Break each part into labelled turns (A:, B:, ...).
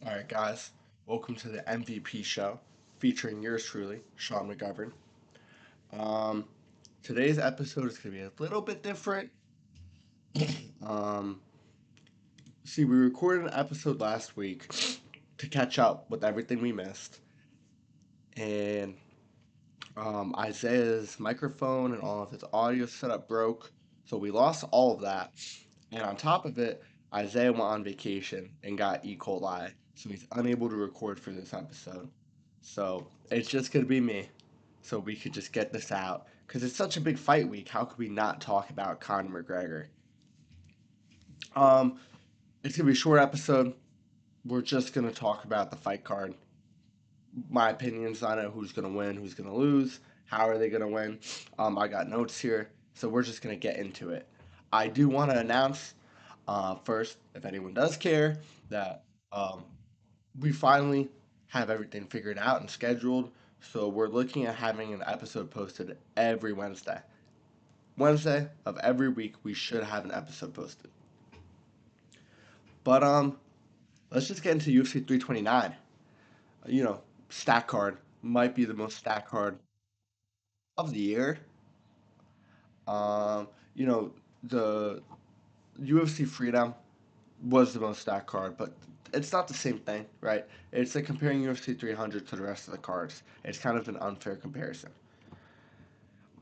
A: All right, guys, welcome to the M.v.P show featuring yours truly, Sean McGovern. Um, Today's episode is going to be a little bit different. Um, we recorded an episode last week to catch up with everything we missed, and Isaiah's microphone and all of his audio setup broke, so we lost all of that. And on top of it, Isaiah went on vacation and got E. coli, so he's unable to record for this episode. So it's just gonna be me, so we could just get this out because it's such a big fight week. How could we not talk about Conor McGregor? Um, it's gonna be a short episode. We're just gonna talk about the fight card, my opinions on it, who's gonna win, who's gonna lose, how are they gonna win. I got notes here, so we're just gonna get into it. I do want to announce first, if anyone does care, that we finally have everything figured out and scheduled. So we're looking at having an episode posted every Wednesday. Wednesday of every week, we should have an episode posted. But let's just get into UFC 329. You know, stack card might be the most stack card of the year. Um, you know, the UFC Freedom was the most stacked card, but it's not the same thing, right? It's like comparing UFC 300 to the rest of the cards. It's kind of an unfair comparison.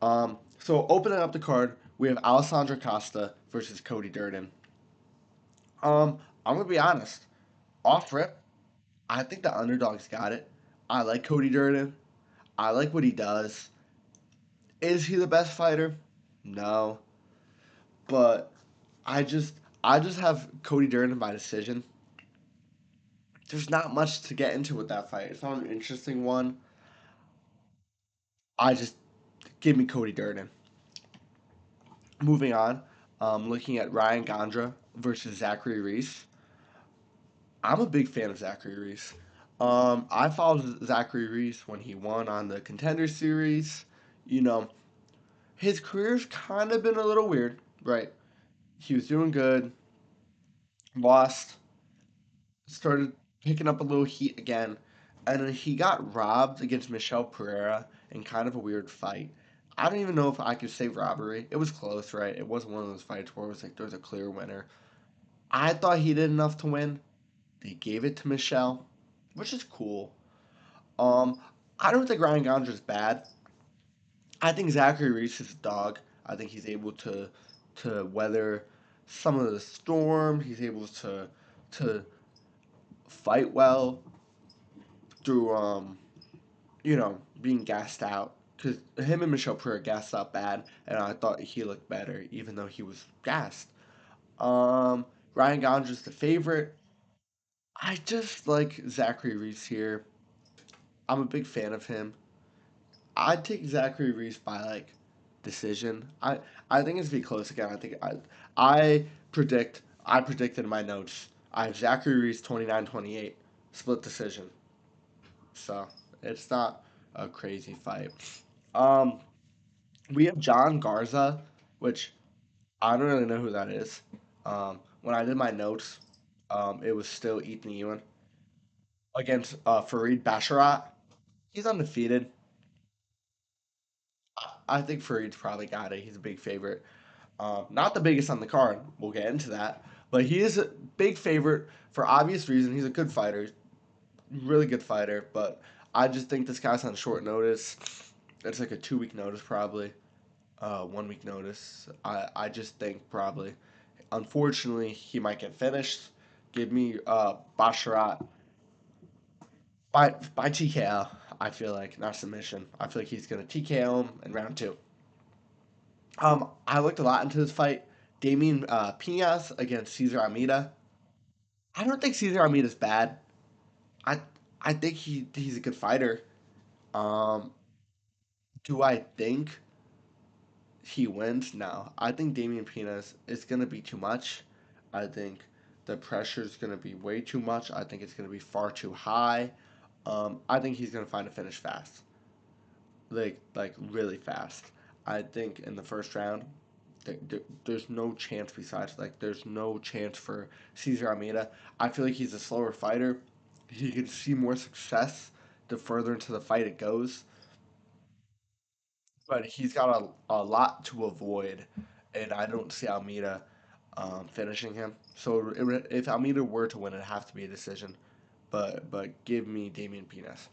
A: So opening up the card, we have Alessandro Costa versus Cody Durden. I'm gonna be honest. Off rip, I think the underdog's got it. I like Cody Durden. I like what he does. Is he the best fighter? No, but I just I just have Cody Durden by decision. There's not much to get into with that fight. It's not an interesting one. I just give me Cody Durden. Moving on, looking at Ryan Gondra versus Zachary Reese. I'm a big fan of Zachary Reese. I followed Zachary Reese when he won on the Contender Series. You know, his career's kind of been a little weird, right? He was doing good, lost, started picking up a little heat again, and then he got robbed against Michel Pereira in kind of a weird fight. I don't even know if I could say robbery. It was close, right? It wasn't one of those fights where it was like there's a clear winner. I thought he did enough to win. They gave it to Michelle, which is cool. Um, I don't think Ryan Gondra's bad. I think Zachary Reese is a dog. I think he's able to weather some of the storm. He's able to fight well through being gassed out. Because him and Michelle Pereira gassed out bad, and I thought he looked better, even though he was gassed. Um, Ryan Gondra's the favorite. I just like Zachary Reese here. I'm a big fan of him. I'd take Zachary Reese by like decision. I think it's be close again. I I predicted in my notes. I have Zachary Reese 29-28 split decision. So it's not a crazy fight. Um, we have John Garza, which I don't really know who that is. When I did my notes, it was still Ethan Ewan against Fareed Basharat. He's undefeated. I think Fareed's probably got it. He's a big favorite. Not the biggest on the card. We'll get into that. But he is a big favorite for obvious reason. He's a good fighter, really good fighter. But I just think this guy's on short notice. It's like a 2 week notice probably. 1 week notice. I just think probably. Unfortunately, he might get finished. Give me Basharat by TKO. I feel like not submission. I feel like he's gonna TKO him in round two. I looked a lot into this fight. Damien Pinas against Cesar Almeida. I don't think Cesar Almeida's bad. I I think he's a good fighter. Um, do I think he wins? No. I think Damien Pinas is gonna be too much. I think the pressure is gonna be way too much. I think it's gonna be far too high. I think he's gonna find a finish fast, like really fast. I think in the first round there's no chance besides like there's no chance for Cesar Almeida. I feel like he's a slower fighter. he could see more success the further into the fight it goes, but he's got a lot to avoid, and I don't see Almeida finishing him. So if Almeida were to win, it'd have to be a decision. But give me Damian Pines.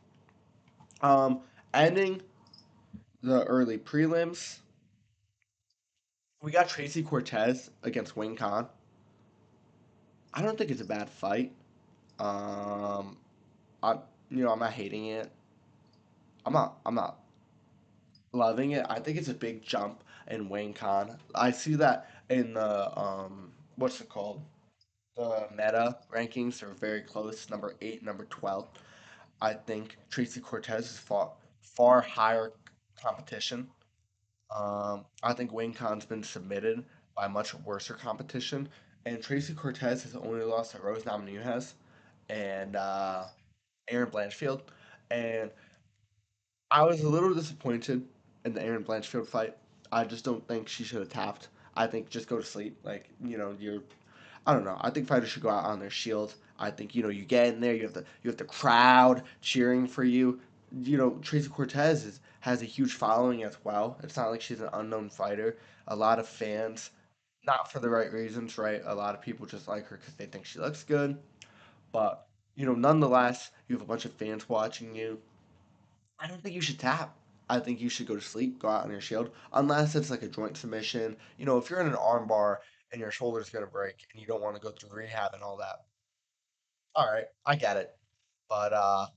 A: Um, Ending the early prelims, we got Tracy Cortez against Wayne Khan. I don't think it's a bad fight. Um, I I'm not hating it. I'm not loving it. I think it's a big jump in Wayne Khan. I see that in the what's it called? The meta rankings are very close. Number 8, number 12. I think Tracy Cortez has fought far higher competition. I think Wayne Khan's been submitted by much worse competition, and Tracy Cortez has only lost to Rose Namajunas and Aaron Blanchfield, and I was a little disappointed in the Aaron Blanchfield fight. I just don't think she should have tapped. I think just go to sleep. Like, you're I don't know. I think fighters should go out on their shield. I think you get in there. You have the crowd cheering for you. Tracy Cortez has a huge following as well. It's not like she's an unknown fighter. A lot of fans, not for the right reasons, right? A lot of people just like her because they think she looks good. But nonetheless, you have a bunch of fans watching you. I don't think you should tap. I think you should go to sleep, go out on your shield, unless it's like a joint submission. If you're in an arm bar and your shoulder's gonna break and you don't want to go through rehab and all that, all right, I get it. But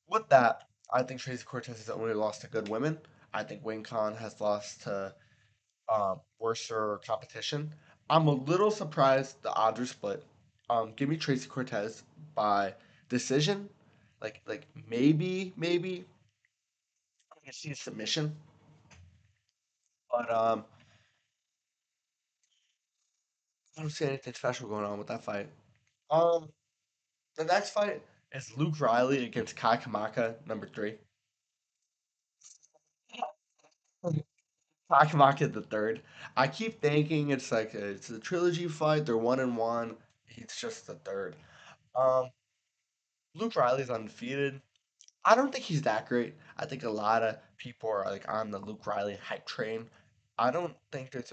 A: with that, I think Tracy Cortez has only lost to good women. I think Wayne Khan has lost to worser competition. I'm a little surprised the odds are split. Give me Tracy Cortez by decision. Like maybe I can see a submission. But I don't see anything special going on with that fight. Um, the next fight is Luke Riley against Kai Kamaka, number 3. Kai Kamaka the third. I keep thinking it's a trilogy fight. They're 1-1. He's just the third. Um, Luke Riley's undefeated. I don't think he's that great. I think a lot of people are like on the Luke Riley hype train. I don't think there's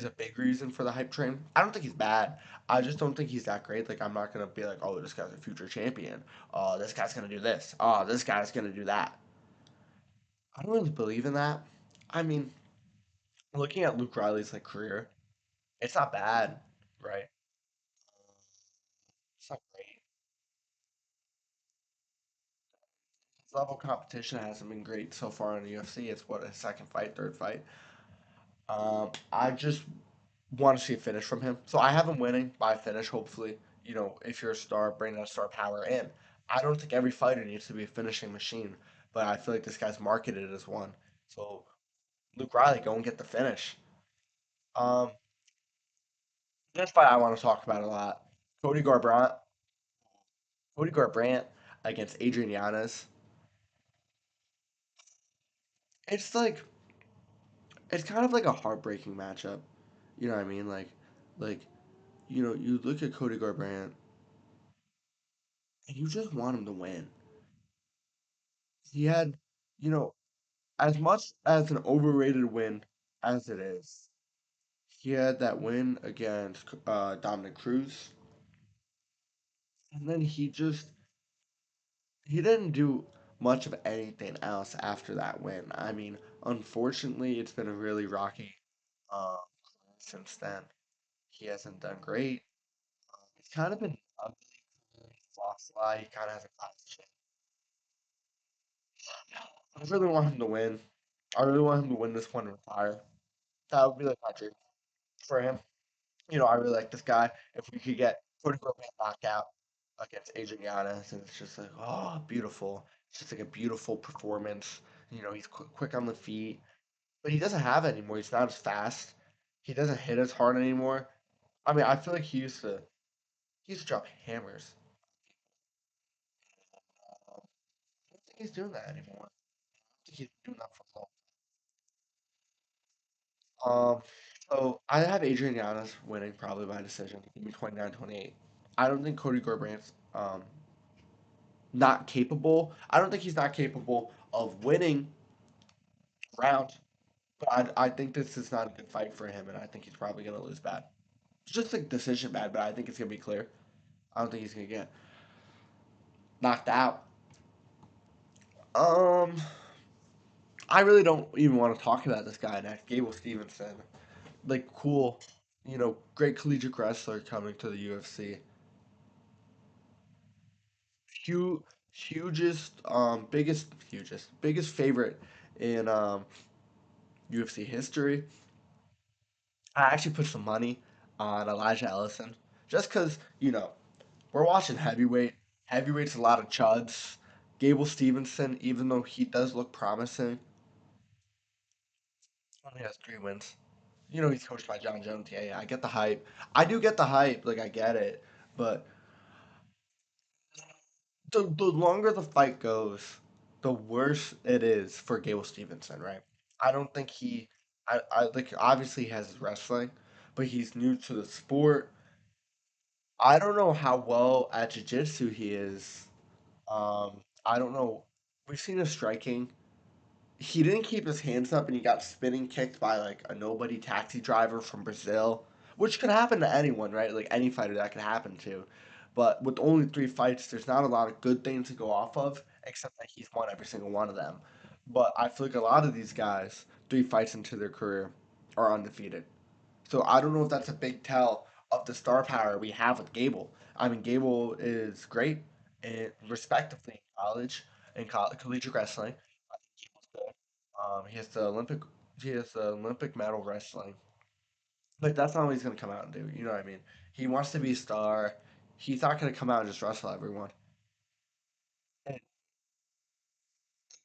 A: a big reason for the hype train. I don't think he's bad. I just don't think he's that great. Like I'm not gonna be like, oh, this guy's a future champion. Oh, this guy's gonna do this. Oh, this guy's gonna do that. I don't really believe in that. I mean, looking at Luke Riley's like career, it's not bad, right? It's not great. His level of competition hasn't been great so far in the UFC. It's what his second fight, third fight. I just want to see a finish from him. So I have him winning by a finish, hopefully. If you're a star, bring that star power in. I don't think every fighter needs to be a finishing machine, but I feel like this guy's marketed as one. So Luke Riley, go and get the finish. Um, this fight I want to talk about a lot. Cody Garbrandt, Cody Garbrandt against Adrian Yanez. It's like it's kind of like a heartbreaking matchup. You know what I mean? Like you look at Cody Garbrandt and you just want him to win. He had, you know, as much as an overrated win as it is, he had that win against Dominic Cruz, and then he didn't do much of anything else after that win. I mean, unfortunately, it's been a really rocky um, since then. He hasn't done great. It's kind of been ugly. He's lost a lot. He kind of has a class chin. I really want him to win. I really want him to win this one and retire. That would be like my dream for him. I really like this guy. If we could get Cody Garbrandt knocked out against Adrian Yanez, and it's just like, oh, beautiful. It's just like a beautiful performance. He's quick on the feet, but he doesn't have it anymore. He's not as fast. He doesn't hit as hard anymore. I mean, I feel like he used to drop hammers. I don't think he's doing that anymore. I think he's doing that for long. So I have Adrian Yanez winning probably by decision. Give me 29-28. I don't think Cody Garbrandt's not capable. I don't think he's not capable of winning round, but I think this is not a good fight for him, and I think he's probably gonna lose bad. It's just a decision bad, but I think it's gonna be clear. I don't think he's gonna get knocked out. Um, I really don't even want to talk about this guy next. Gable Stevenson, like cool, great collegiate wrestler coming to the UFC. Huge, biggest favorite in UFC history. I actually put some money on Elijah Ellison just because we're watching heavyweight. Heavyweight's a lot of chuds. Gable Stevenson, even though he does look promising, only has 3 wins. He's coached by John Jones. Yeah, yeah, I get the hype. I do get the hype. Like, I get it. But the longer the fight goes, the worse it is for Gable Stevenson, right? I don't think I like, obviously he has his wrestling, but he's new to the sport. I don't know how well at jiu-jitsu he is. I don't know. We've seen his striking. He didn't keep his hands up and he got spinning kicked by like a nobody taxi driver from Brazil, which could happen to anyone, right? Like any fighter that could happen to. But with only 3 fights, there's not a lot of good things to go off of, except that he's won every single one of them. But I feel like a lot of these guys, 3 fights into their career, are undefeated. So I don't know if that's a big tell of the star power we have with Gable. I mean, Gable is great, and respectively in college and collegiate wrestling. I think Gable's good. He has the Olympic medal wrestling. But that's not what he's gonna come out and do. You know what I mean? He wants to be a star. He's not gonna come out and just wrestle everyone. And it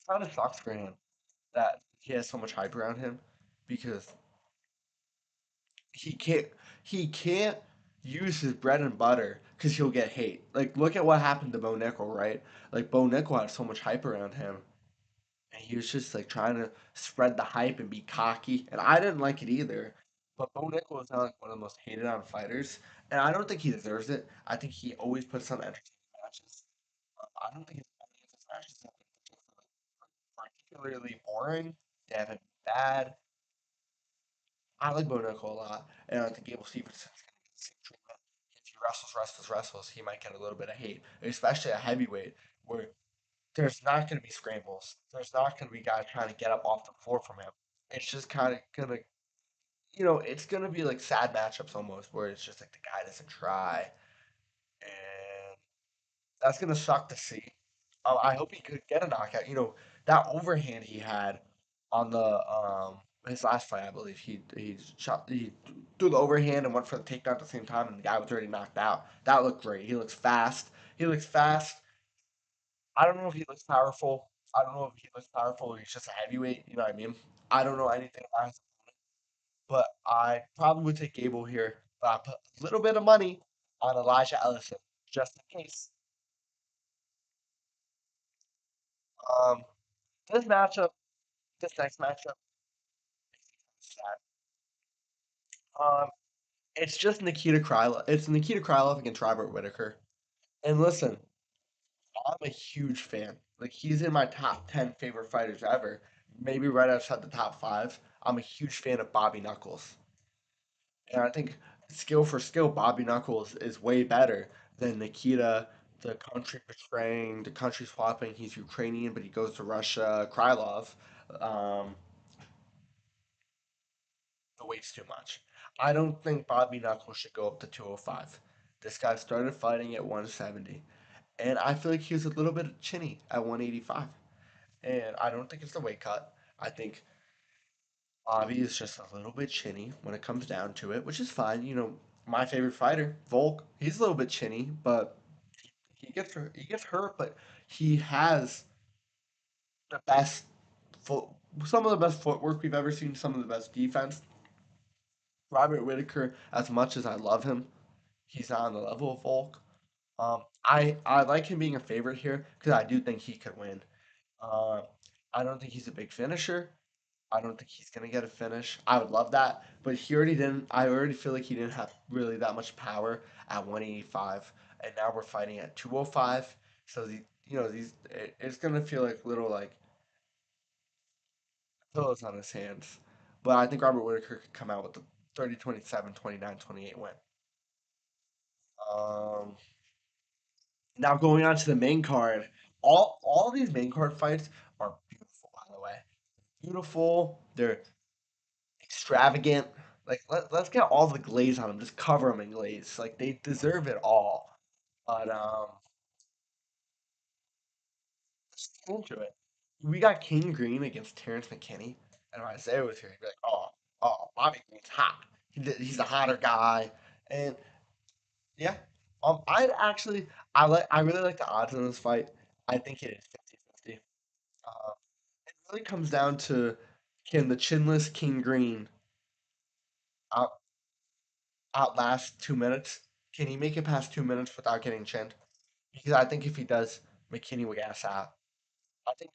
A: kind of sucks for him that he has so much hype around him because he can't he can't use his bread and butter because he'll get hate. Like look at what happened to Bo Nickel, right? Like Bo Nickel had so much hype around him, and he was just like trying to spread the hype and be cocky, and I didn't like it either. But Bo Nickel is now like one of the most hated on fighters, and I don't think he deserves it. I think he always puts on entertaining matches. I don't think any of his matches have been particularly boring. They haven't been bad. I like Bo Nickel a lot, and I think Gable Stevenson's going to get the same treatment. If he wrestles, he might get a little bit of hate, especially at heavyweight, where there's not going to be scrambles. There's not going to be guys trying to get up off the floor from him. It's just kind of going to, it's going to be like sad matchups almost, where it's just like the guy doesn't try, and that's gonna suck to see. I hope he could get a knockout. That overhand he had on the his last fight, I believe he threw the overhand and went for the takedown at the same time, and the guy was already knocked out. That looked great. He looks fast. He looks fast. I don't know if he looks powerful. I don't know if he looks powerful or he's just a heavyweight. You know what I mean? I don't know anything about his, but I probably would take Gable here. But I put a little bit of money on Elijah Ellison just in case. Um, this matchup, this next matchup, is sad. Um, it's just Nikita Krylov. It's Nikita Krylov against Robert Whitaker. And listen, I'm a huge fan. Like he's in my top 10 favorite fighters ever. Maybe right outside the top five. I'm a huge fan of Bobby Knuckles, and I think skill for skill, Bobby Knuckles is way better than Nikita. The country betraying, the country swapping. He's Ukrainian, but he goes to Russia. Krylov. Um, the weight's too much. I don't think Bobby Knuckles should go up to 205. This guy started fighting at 170, and I feel like he was a little bit chinny at 185. And I don't think it's the weight cut. I think Bobby is just a little bit chinny when it comes down to it, which is fine. My favorite fighter, Volk, he's a little bit chinny, but he gets hurt, but he has the best foot, some of the best footwork we've ever seen, some of the best defense. Robert Whitaker, as much as I love him, he's not on the level of Volk. I like him being a favorite here because I do think he could win. Uh, I don't think he's a big finisher. I don't think he's gonna get a finish. I would love that, but he already didn't. I already feel like he didn't have really that much power at 185, and now we're fighting at 205. So it's gonna feel like little like pillows on his hands. But I think Robert Whitaker could come out with the 30-27, 29-28 win. Um, Now going on to the main card, all these main card fights are beautiful, by the way. Beautiful. They're extravagant. Like let's get all the glaze on them. Just cover them in glaze. Like they deserve it all. But let's get into it. We got King Green against Terrence McKinney, and if Isaiah was here, he'd be like, oh, Bobby Green's hot. He's the hotter guy, and yeah. I really like the odds in this fight. I think it is 50-50. It really comes down to can the chinless King Green out outlast 2 minutes? Can he make it past 2 minutes without getting chinned? Because I think if he does, McKinney will gas out. I think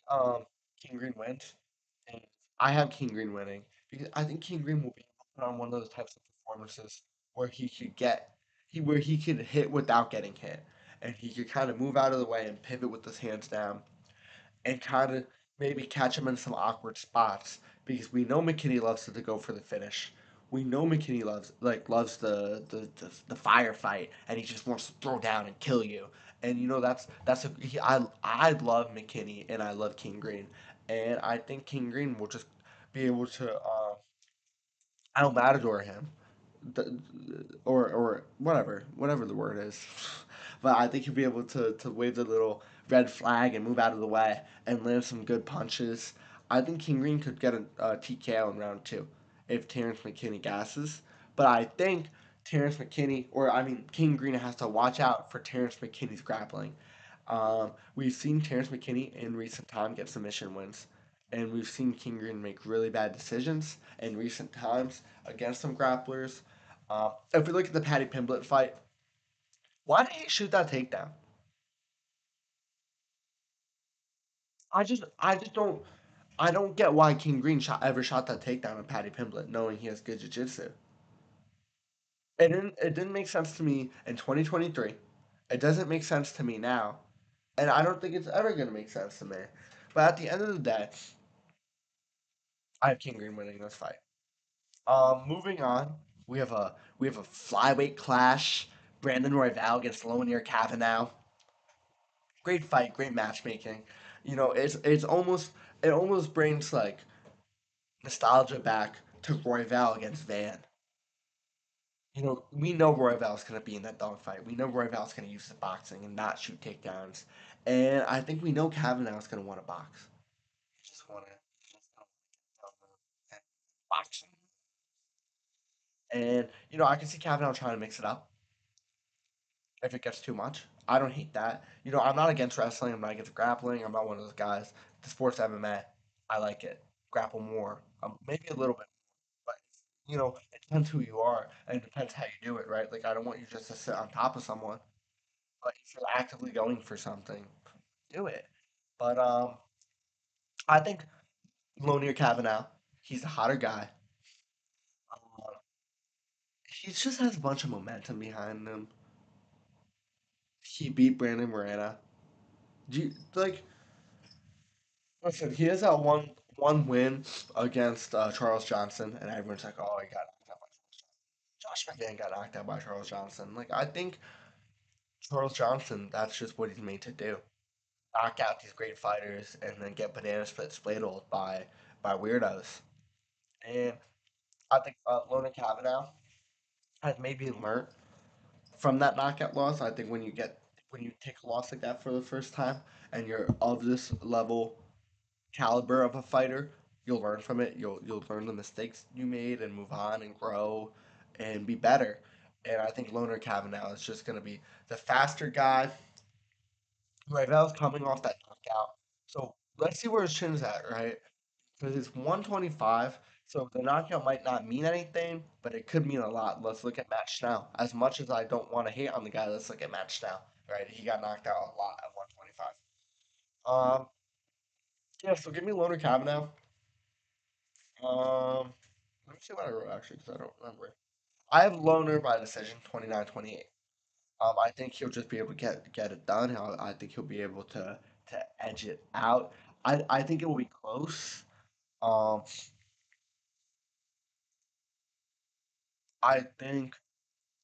A: King Green wins, and I have King Green winning because I think King Green will be able to put on one of those types of performances where where he could hit without getting hit, and he could kind of move out of the way and pivot with his hands down and kind of maybe catch him in some awkward spots because we know McKinney loves to go for the finish. We know McKinney loves the firefight and he just wants to throw down and kill you. And I love McKinney and I love King Green and I think King Green will just be able to I'll matador him the, or whatever the word is. But I think he'll be able to wave the little red flag and move out of the way and land some good punches. I think King Green could get a TKO in round two if Terrence McKinney gasses. But I think Terrence McKinney, or I mean King Green, has to watch out for Terrence McKinney's grappling. We've seen Terrence McKinney in recent time get submission wins, and we've seen King Green make really bad decisions in recent times against some grapplers. If we look at the Paddy Pimblett fight, why did he shoot that takedown? I don't get why King Green ever shot that takedown on Paddy Pimblett, knowing he has good jiu-jitsu. It didn't make sense to me in 2023. It doesn't make sense to me now, and I don't think it's ever gonna make sense to me. But at the end of the day, I have King Green winning this fight. Moving on, we have a flyweight clash. Brandon Royval against Lonier Kavanaugh. Great fight, great matchmaking. It almost brings like nostalgia back to Royval against Van. We know Royval's gonna be in that dogfight. We know Royval's gonna use his boxing and not shoot takedowns. And I think we know Kavanaugh's gonna want to box. He just want to boxing. And I can see Kavanaugh trying to mix it up if it gets too much. I don't hate that. I'm not against wrestling. I'm not against grappling. I'm not one of those guys. The sport's MMA. I like it. Grapple more. Maybe a little bit, but it depends who you are and it depends how you do it, right? Like I don't want you just to sit on top of someone, but if you're actively going for something, do it. But I think Lonier Kavanaugh, he's a hotter guy. Uh, he just has a bunch of momentum behind him. He beat Brandon Morena. Do you like? Listen, he has that one win against Charles Johnson, and everyone's like, "Oh, he got knocked out by Josh McGinn got knocked out by Charles Johnson." Like, I think Charles Johnson, that's just what he's made to do: knock out these great fighters and then get banana split spladled by weirdos. And I think Lona Kavanaugh has maybe learned from that knockout loss. I think when you take a loss like that for the first time and you're of this level caliber of a fighter, you'll learn from it. You'll learn the mistakes you made and move on and grow and be better. And I think Loner Kavanaugh is just going to be the faster guy. Ravel's coming off that knockout. So let's see where his chin's at, right? Because it's 125. So the knockout might not mean anything, but it could mean a lot. Let's look at Matt Schnell. As much as I don't want to hate on the guy, let's look at Matt Schnell, right? He got knocked out a lot at 125. Yeah, so give me Loner Kavanaugh. Let me see what I wrote actually, because I don't remember. I have Loner by decision, 29-28. I think he'll just be able to get it done. I think he'll be able to edge it out. I think it will be close. Um, I think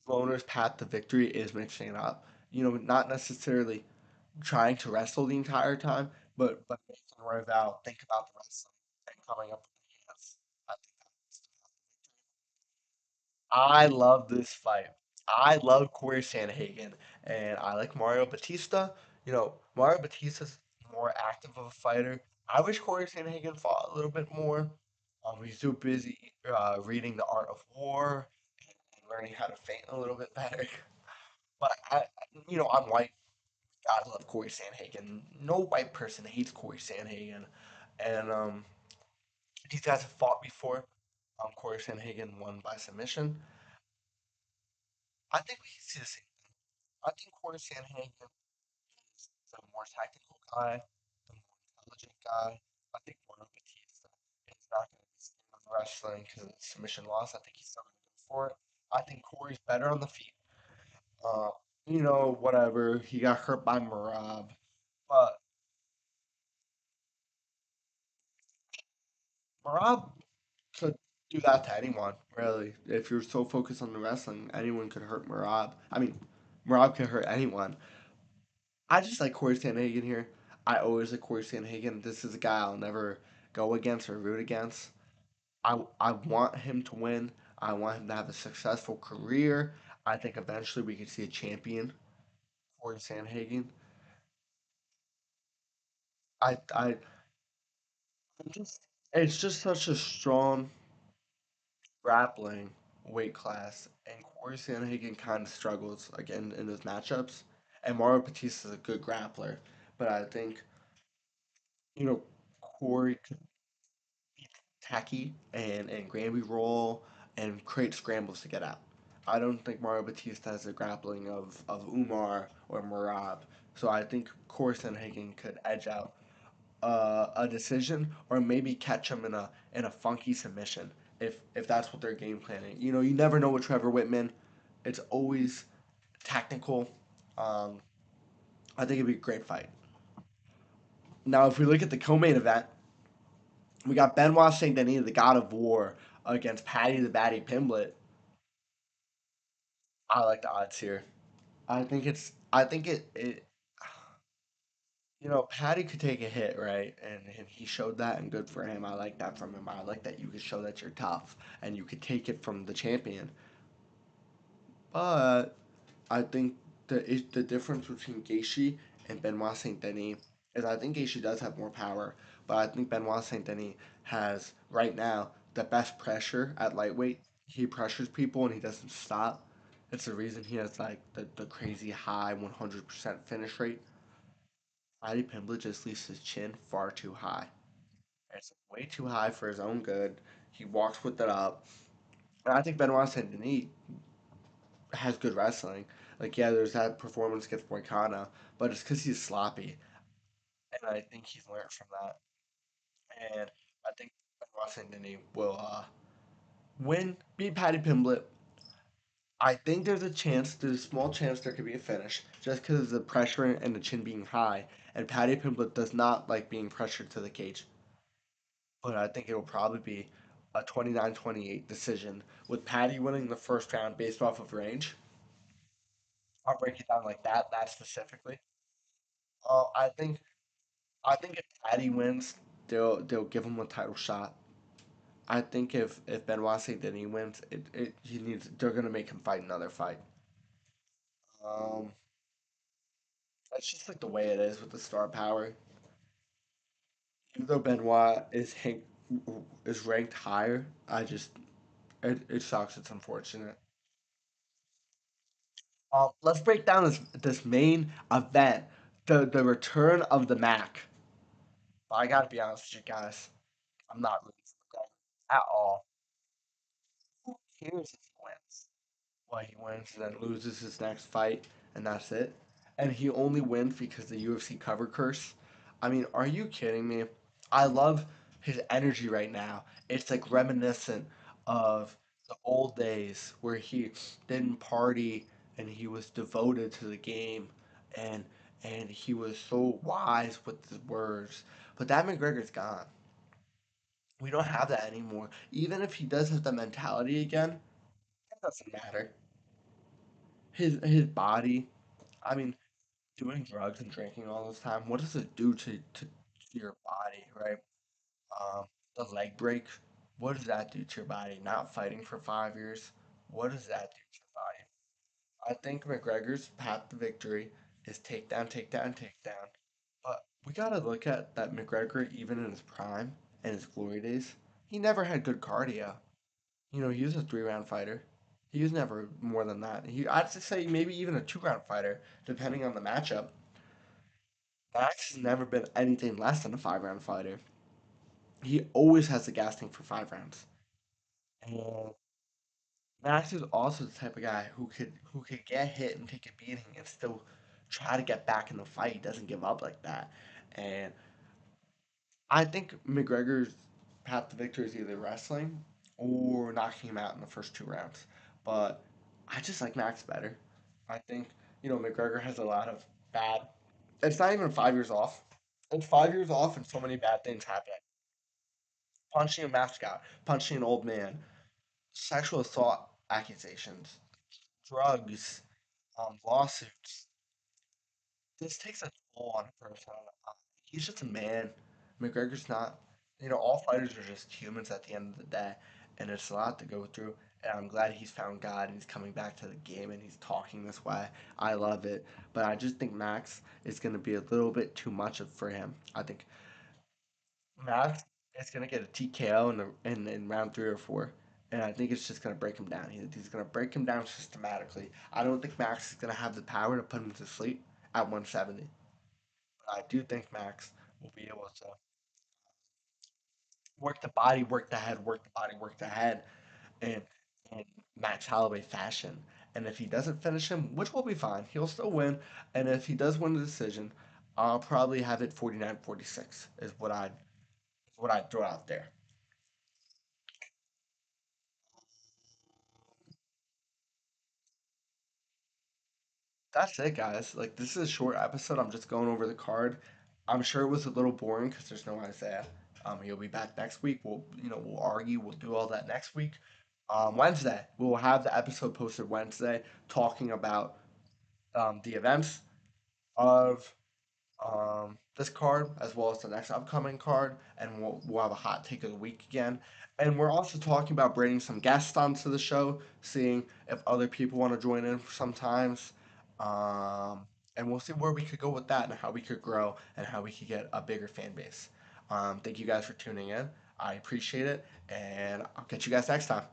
A: Broner's path to victory is mixing it up. Not necessarily trying to wrestle the entire time, but making Royval think about the wrestling and coming up with the hands. I think that's I love this fight. I love Corey Sandhagen, and I like Mario Batista. Mario Batista's more active of a fighter. I wish Corey Sandhagen fought a little bit more. He's too busy reading the art of war and learning how to feint a little bit better. But I'm white. I love Corey Sandhagen. No white person hates Corey Sandhagen, and these guys have fought before. Corey Sandhagen won by submission. I think we can see the same. I think Corey Sandhagen is the more tactical guy, the more intelligent guy. I think Mario Batista is not going to be scared of wrestling because of the submission loss. I think he's still going to go for it. I think Corey's better on the feet. Uh, whatever. He got hurt by Marab, but Marab could do that to anyone, really. If you're so focused on the wrestling, anyone could hurt Marab. I mean, Marab could hurt anyone. I just like Corey Sandhagen here. I always like Corey Sandhagen. This is a guy I'll never go against or root against. I want him to win. I want him to have a successful career. I think eventually we could see a champion, Corey Sandhagen. I just it's just such a strong grappling weight class, and Corey Sandhagen kind of struggles again in his matchups. And Mario Batista is a good grappler, but I think Corey could be tacky and Granby roll and create scrambles to get out. I don't think Mario Batista has the grappling of Umar or Murad. So I think Corey Sandhagen could edge out a decision or maybe catch him in a funky submission if that's what they're game planning. You never know with Trevor Whitman. It's always technical. Um, I think it'd be a great fight. Now, if we look at the co-main event, we got Benoit Saint Denis, the God of War, against Paddy the Baddy Pimblett. I like the odds here. I think it Paddy could take a hit, right? And he showed that, and good for him. I like that from him. I like that you could show that you're tough and you could take it from the champion. But I think the difference between Gaethje and Benoit Saint Denis is I think Gaethje does have more power, but I think Benoit Saint Denis has right now the best pressure at lightweight. He pressures people and he doesn't stop. It's the reason he has like the crazy high 100% finish rate. Paddy Pimblett just leaves his chin far too high. It's way too high for his own good. He walks with it up. And I think Benoit Saint Denis has good wrestling. Like, yeah, there's that performance against Boycana, but it's because he's sloppy. And I think he's learned from that. And I think Benoit Saint Denis will beat Paddy Pimblett. I think there's a small chance there could be a finish just because of the pressure and the chin being high. And Paddy Pimblett does not like being pressured to the cage. But I think it will probably be a 29-28 decision with Paddy winning the first round based off of range. I'll break it down like that specifically. I think if Paddy wins, they'll give him a title shot. I think if Benoit Saint Denis wins, they're gonna make him fight another fight. Um, it's just like the way it is with the star power. Even though Benoit is ranked higher, it sucks. It's unfortunate. Let's break down this main event, the return of the Mac. But I gotta be honest with you guys, I'm not rooting for the guy at all. Who cares if he wins? Well, he wins and then loses his next fight, and that's it. And he only wins because the UFC cover curse. I mean, are you kidding me? I love his energy right now. It's like reminiscent of the old days where he didn't party and he was devoted to the game, and he was so wise with his words. But that McGregor's gone. We don't have that anymore. Even if he does have the mentality again, it doesn't matter. His body, I mean, doing drugs and drinking all this time, what does it do to your body, right? Um, the leg break, what does that do to your body? Not fighting for 5 years, what does that do to your body? I think McGregor's path to victory is takedown, takedown, takedown. But we gotta look at that McGregor, even in his prime and his glory days, he never had good cardio. He was a 3 round fighter. He was never more than that. I'd say maybe even a 2 round fighter, depending on the matchup. Max has never been anything less than a 5 round fighter. He always has the gas tank for 5 rounds. And Max is also the type of guy who could get hit and take a beating and still try to get back in the fight. He doesn't give up like that. And I think McGregor's path to victory is either wrestling or knocking him out in the first 2 rounds. But I just like Max better. I think, McGregor has a lot of bad. It's not even 5 years off. It's 5 years off, and so many bad things happen. Punching a mascot, punching an old man, sexual assault accusations, drugs, lawsuits. This takes a toll on a person. He's just a man. McGregor's not. All fighters are just humans at the end of the day, and it's a lot to go through. And I'm glad he's found God and he's coming back to the game and he's talking this way. I love it, but I just think Max is going to be a little bit too much for him. I think Max is going to get a TKO in round 3 or 4. And I think it's just going to break him down. He's going to break him down systematically. I don't think Max is going to have the power to put him to sleep at 170. I do think Max will be able to work the body, work the head, work the body, work the head, and in Max Holloway fashion. And if he doesn't finish him, which will be fine, he'll still win. And if he does win the decision, I'll probably have it 49-46 is what I'd throw out there. That's it, guys. Like this is a short episode. I'm just going over the card. I'm sure it was a little boring because there's no Isaiah. He'll be back next week. We'll argue. We'll do all that next week. Wednesday, we'll have the episode posted Wednesday, talking about the events of this card as well as the next upcoming card, and we'll have a hot take of the week again. And we're also talking about bringing some guests onto the show, seeing if other people want to join in sometimes. And we'll see where we could go with that and how we could grow and how we could get a bigger fan base. Thank you guys for tuning in. I appreciate it, and I'll catch you guys next time.